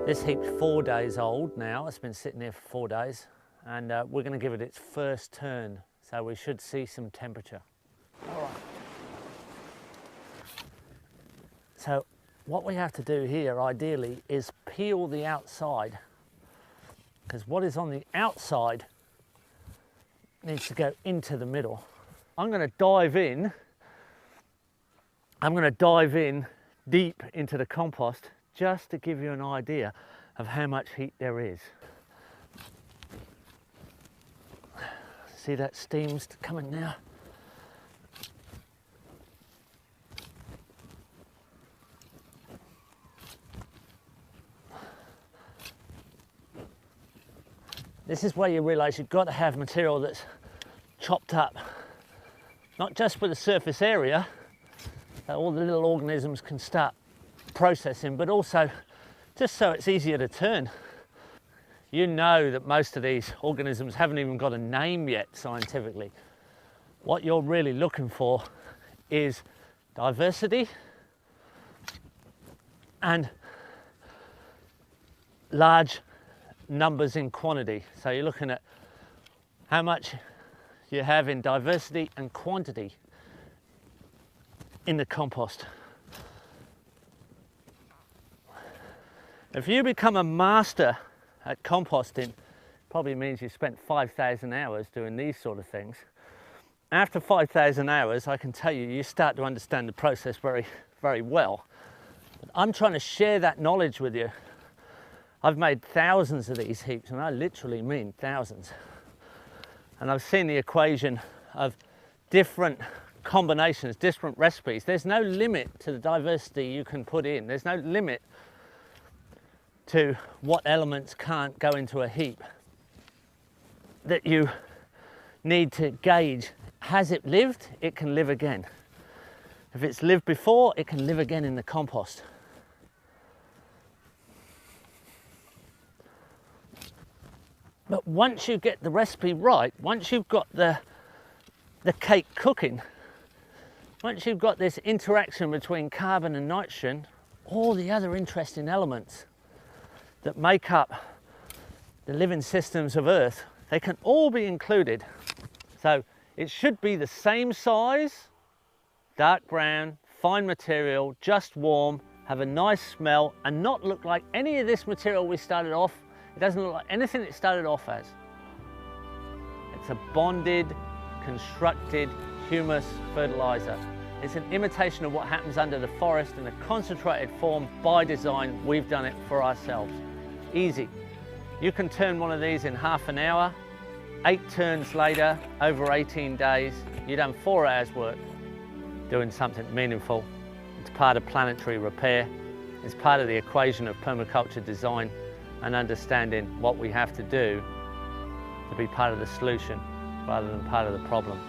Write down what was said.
This heap's 4 days old now. It's been sitting there for 4 days, and we're going to give it its first turn, so we should see some temperature. All right. So what we have to do here ideally is peel the outside, because what is on the outside needs to go into the middle. I'm going to dive in. I'm going to dive in deep into the compost just to give you an idea of how much heat there is. See that steam's coming now? This is where you realise you've got to have material that's chopped up, not just for the surface area that all the little organisms can start processing, but also just so it's easier to turn. You know that most of these organisms haven't even got a name yet scientifically. What you're really looking for is diversity and large numbers in quantity. So you're looking at how much you have in diversity and quantity in the compost. If you become a master at composting, probably means you spent 5,000 hours doing these sort of things. After 5,000 hours, I can tell you, you start to understand the process very, very well. But I'm trying to share that knowledge with you. I've made thousands of these heaps, and I literally mean thousands. And I've seen the equation of different combinations, different recipes. There's no limit to the diversity you can put in. There's no limit to what elements can't go into a heap that you need to gauge. Has it lived? It can live again. If it's lived before, it can live again in the compost. But once you get the recipe right, once you've got the cake cooking, once you've got this interaction between carbon and nitrogen, all the other interesting elements that make up the living systems of Earth, they can all be included. So it should be the same size, dark brown, fine material, just warm, have a nice smell, and not look like any of this material we started off. It doesn't look like anything it started off as. It's a bonded, constructed humus fertilizer. It's an imitation of what happens under the forest in a concentrated form. By design, we've done it for ourselves. Easy. You can turn one of these in half an hour. 8 turns later, over 18 days, you've done 4 hours work doing something meaningful. It's part of planetary repair. It's part of the equation of permaculture design and understanding what we have to do to be part of the solution rather than part of the problem.